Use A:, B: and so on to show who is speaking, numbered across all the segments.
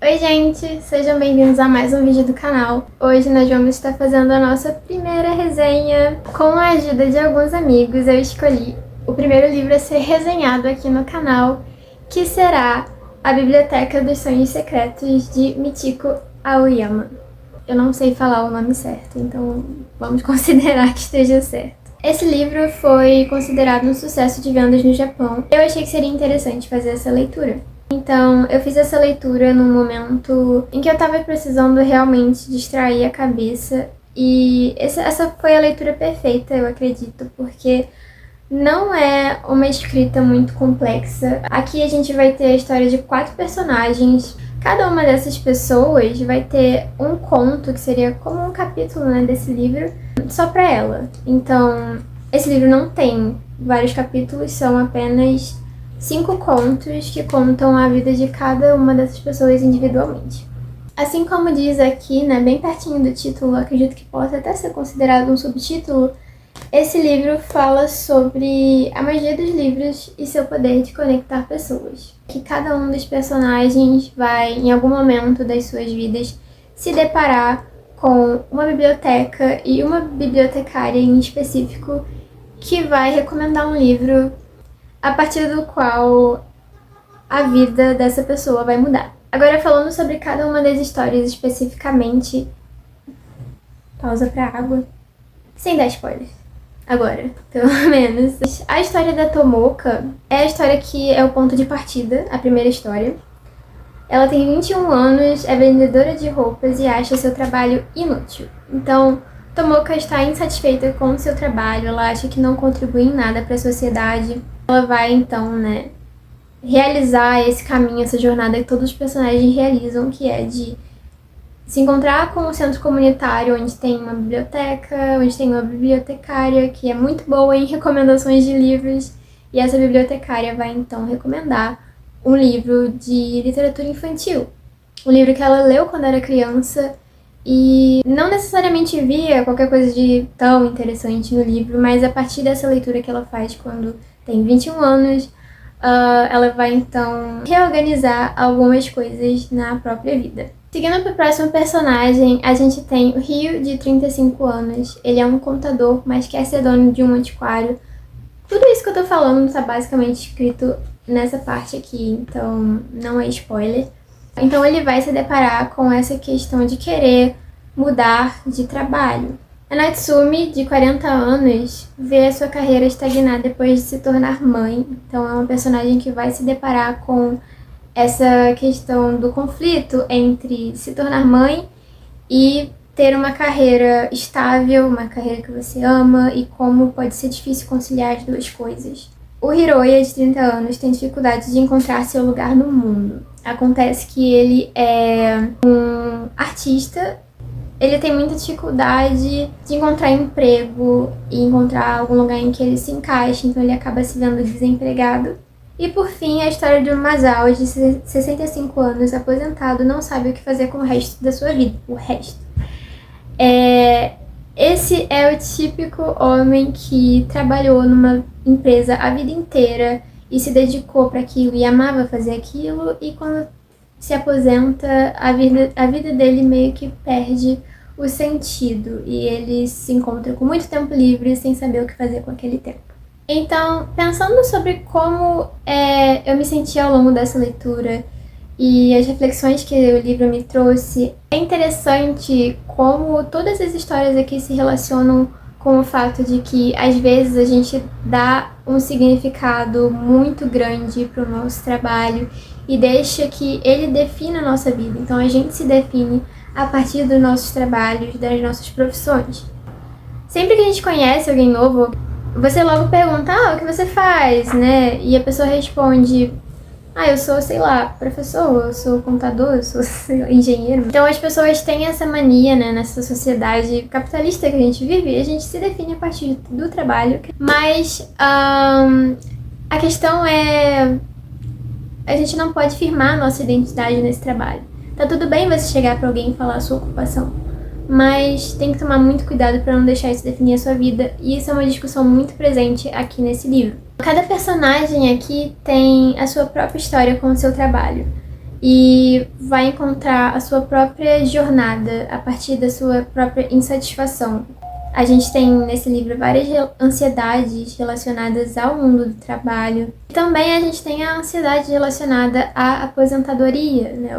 A: Oi gente, sejam bem-vindos a mais um vídeo do canal. Hoje nós vamos estar fazendo a nossa primeira resenha. Com a ajuda de alguns amigos, eu escolhi o primeiro livro a ser resenhado aqui no canal, que será A Biblioteca dos Sonhos Secretos, de Michiko Aoyama. Eu não sei falar o nome certo, então vamos considerar que esteja certo. Esse livro foi considerado um sucesso de vendas no Japão. Eu achei que seria interessante fazer essa leitura. Então, eu fiz essa leitura num momento em que eu tava precisando realmente distrair a cabeça. E essa foi a leitura perfeita, eu acredito, porque não é uma escrita muito complexa. Aqui a gente vai ter a história de 4 personagens. Cada uma dessas pessoas vai ter um conto, que seria como um capítulo, né, desse livro, só pra ela. Então, esse livro não tem vários capítulos, são apenas 5 contos que contam a vida de cada uma dessas pessoas individualmente. Assim como diz aqui, né, bem pertinho do título, acredito que possa até ser considerado um subtítulo, esse livro fala sobre a magia dos livros e seu poder de conectar pessoas. Que cada um dos personagens vai, em algum momento das suas vidas, se deparar com uma biblioteca e uma bibliotecária em específico que vai recomendar um livro a partir do qual a vida dessa pessoa vai mudar. Agora, falando sobre cada uma das histórias especificamente... Pausa pra água. Sem dar spoilers. Agora, pelo menos. A história da Tomoka é a história que é o ponto de partida, a primeira história. Ela tem 21 anos, é vendedora de roupas e acha seu trabalho inútil. Então, Tomoka está insatisfeita com o seu trabalho, ela acha que não contribui em nada para a sociedade. Ela vai, então, né, realizar esse caminho, essa jornada que todos os personagens realizam, que é de se encontrar com um centro comunitário onde tem uma biblioteca, onde tem uma bibliotecária que é muito boa em recomendações de livros, e essa bibliotecária vai, então, recomendar um livro de literatura infantil. Um livro que ela leu quando era criança e não necessariamente via qualquer coisa de tão interessante no livro, mas a partir dessa leitura que ela faz quando tem 21 anos, ela vai então reorganizar algumas coisas na própria vida. Seguindo para o próximo personagem, a gente tem o Ryo, de 35 anos. Ele é um contador, mas quer ser dono de um antiquário. Tudo isso que eu tô falando tá basicamente escrito nessa parte aqui, então não é spoiler. Então ele vai se deparar com essa questão de querer mudar de trabalho. A Natsumi, de 40 anos, vê a sua carreira estagnar depois de se tornar mãe. Então é uma personagem que vai se deparar com essa questão do conflito entre se tornar mãe e ter uma carreira estável, uma carreira que você ama, e como pode ser difícil conciliar as duas coisas. O Hiroya, de 30 anos, tem dificuldade de encontrar seu lugar no mundo. Acontece que ele é um artista. Ele tem muita dificuldade de encontrar emprego e encontrar algum lugar em que ele se encaixe, então ele acaba se vendo desempregado. E por fim, a história de um Masao, de 65 anos, aposentado, não sabe o que fazer com o resto da sua vida. O resto. Esse é o típico homem que trabalhou numa empresa a vida inteira e se dedicou para aquilo e amava fazer aquilo, e quando se aposenta, a vida dele meio que perde o sentido e ele se encontra com muito tempo livre sem saber o que fazer com aquele tempo. Então, pensando sobre como eu me senti ao longo dessa leitura e as reflexões que o livro me trouxe, é interessante como todas as histórias aqui se relacionam com o fato de que, às vezes, a gente dá um significado muito grande para o nosso trabalho e deixa que ele defina a nossa vida. Então, a gente se define a partir dos nossos trabalhos, das nossas profissões. Sempre que a gente conhece alguém novo, você logo pergunta, o que você faz, né? E a pessoa responde, eu sou, sei lá, professor, eu sou contador, eu sou, sei lá, engenheiro. Então as pessoas têm essa mania, né, nessa sociedade capitalista que a gente vive, e a gente se define a partir do trabalho. Mas a questão é, a gente não pode firmar a nossa identidade nesse trabalho. Tá tudo bem você chegar pra alguém e falar a sua ocupação, mas tem que tomar muito cuidado para não deixar isso definir a sua vida, e isso é uma discussão muito presente aqui nesse livro. Cada personagem aqui tem a sua própria história com o seu trabalho, e vai encontrar a sua própria jornada a partir da sua própria insatisfação. A gente tem nesse livro várias ansiedades relacionadas ao mundo do trabalho. Também a gente tem a ansiedade relacionada à aposentadoria, né?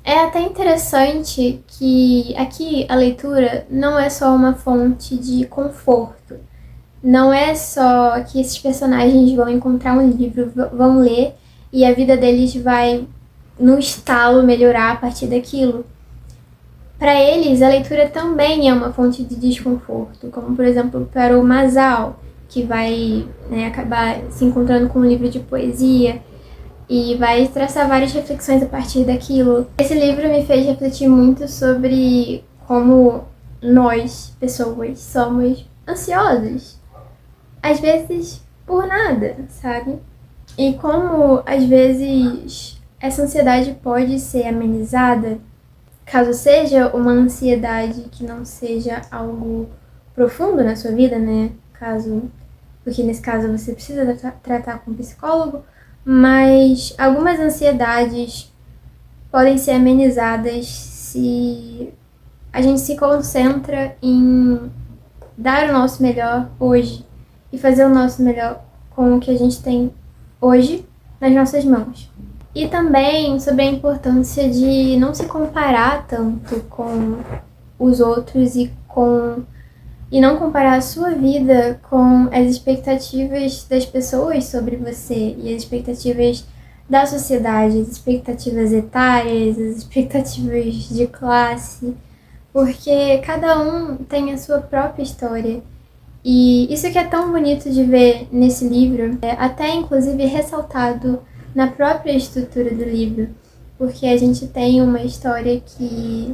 A: É até interessante que aqui a leitura não é só uma fonte de conforto. Não é só que esses personagens vão encontrar um livro, vão ler e a vida deles vai, no estalo, melhorar a partir daquilo. Para eles, a leitura também é uma fonte de desconforto, como, por exemplo, para o Masao, que vai, né, acabar se encontrando com um livro de poesia e vai traçar várias reflexões a partir daquilo. Esse livro me fez refletir muito sobre como nós, pessoas, somos ansiosas, às vezes por nada, sabe? E como, às vezes, essa ansiedade pode ser amenizada, caso seja uma ansiedade que não seja algo profundo na sua vida, né? Porque nesse caso você precisa tratar com um psicólogo, mas algumas ansiedades podem ser amenizadas se a gente se concentra em dar o nosso melhor hoje e fazer o nosso melhor com o que a gente tem hoje nas nossas mãos. E também sobre a importância de não se comparar tanto com os outros e não comparar a sua vida com as expectativas das pessoas sobre você e as expectativas da sociedade, as expectativas etárias, as expectativas de classe, porque cada um tem a sua própria história. E isso que é tão bonito de ver nesse livro, até inclusive ressaltado na própria estrutura do livro, porque a gente tem uma história que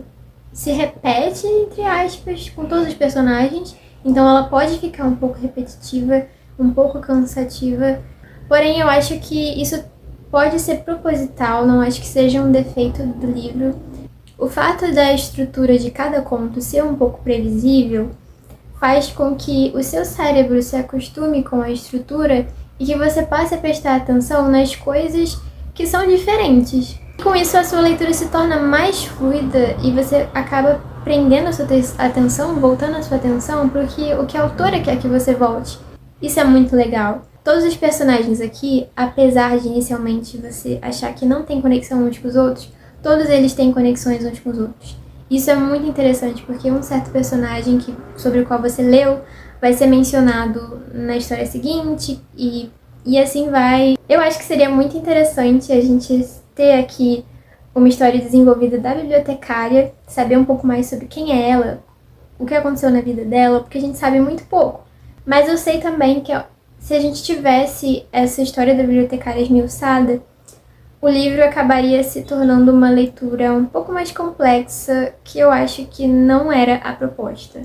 A: se repete, entre aspas, com todos os personagens, então ela pode ficar um pouco repetitiva, um pouco cansativa, porém eu acho que isso pode ser proposital, não acho que seja um defeito do livro. O fato da estrutura de cada conto ser um pouco previsível faz com que o seu cérebro se acostume com a estrutura e que você passe a prestar atenção nas coisas que são diferentes. Com isso, a sua leitura se torna mais fluida e você acaba prendendo a sua atenção, voltando a sua atenção para o que a autora quer que você volte. Isso é muito legal. Todos os personagens aqui, apesar de inicialmente você achar que não tem conexão uns com os outros, todos eles têm conexões uns com os outros. Isso é muito interessante porque um certo personagem sobre o qual você leu vai ser mencionado na história seguinte e assim vai. Eu acho que seria muito interessante a gente ter aqui uma história desenvolvida da bibliotecária, saber um pouco mais sobre quem é ela, o que aconteceu na vida dela, porque a gente sabe muito pouco. Mas eu sei também que se a gente tivesse essa história da bibliotecária esmiuçada, o livro acabaria se tornando uma leitura um pouco mais complexa, que eu acho que não era a proposta.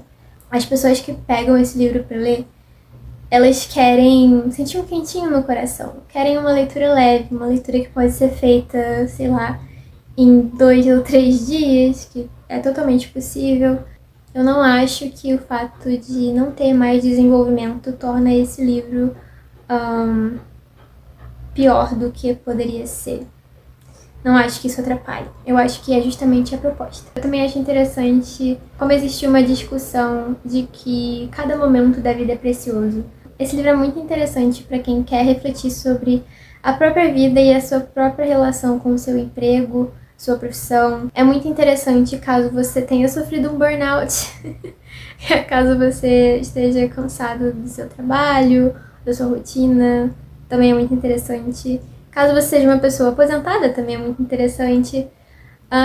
A: As pessoas que pegam esse livro para ler, elas querem sentir um quentinho no coração, querem uma leitura leve, uma leitura que pode ser feita, sei lá, em 2 ou 3 dias, que é totalmente possível. Eu não acho que o fato de não ter mais desenvolvimento torna esse livro pior do que poderia ser. Não acho que isso atrapalhe. Eu acho que é justamente a proposta. Eu também acho interessante como existe uma discussão de que cada momento da vida é precioso. Esse livro é muito interessante para quem quer refletir sobre a própria vida e a sua própria relação com o seu emprego, sua profissão. É muito interessante caso você tenha sofrido um burnout, caso você esteja cansado do seu trabalho, da sua rotina, também é muito interessante. Caso você seja uma pessoa aposentada, também é muito interessante.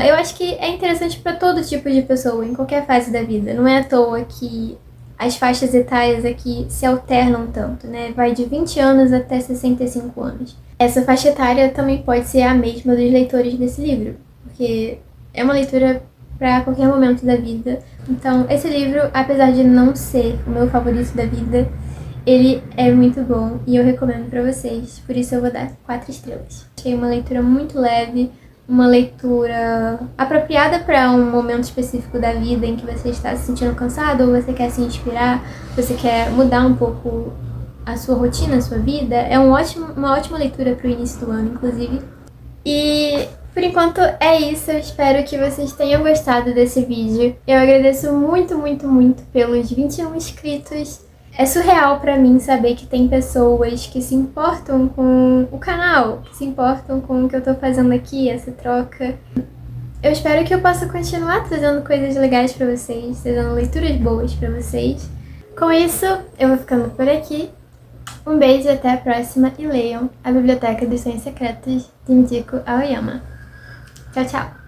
A: Eu acho que é interessante para todo tipo de pessoa, em qualquer fase da vida. Não é à toa que as faixas etárias aqui se alternam tanto, né? Vai de 20 anos até 65 anos. Essa faixa etária também pode ser a mesma dos leitores desse livro, porque é uma leitura para qualquer momento da vida. Então, esse livro, apesar de não ser o meu favorito da vida, ele é muito bom e eu recomendo pra vocês, por isso eu vou dar 4 estrelas. Achei uma leitura muito leve, uma leitura apropriada para um momento específico da vida em que você está se sentindo cansado ou você quer se inspirar, você quer mudar um pouco a sua rotina, a sua vida. É uma ótima leitura pro início do ano, inclusive. E Por enquanto é isso, eu espero que vocês tenham gostado desse vídeo. Eu agradeço muito, muito, muito pelos 21 inscritos. É surreal pra mim saber que tem pessoas que se importam com o canal, que se importam com o que eu tô fazendo aqui, essa troca. Eu espero que eu possa continuar trazendo coisas legais pra vocês, trazendo leituras boas pra vocês. Com isso, eu vou ficando por aqui. Um beijo, até a próxima e leiam A Biblioteca dos Sonhos Secretos de Mijiko Aoyama. Tchau, tchau!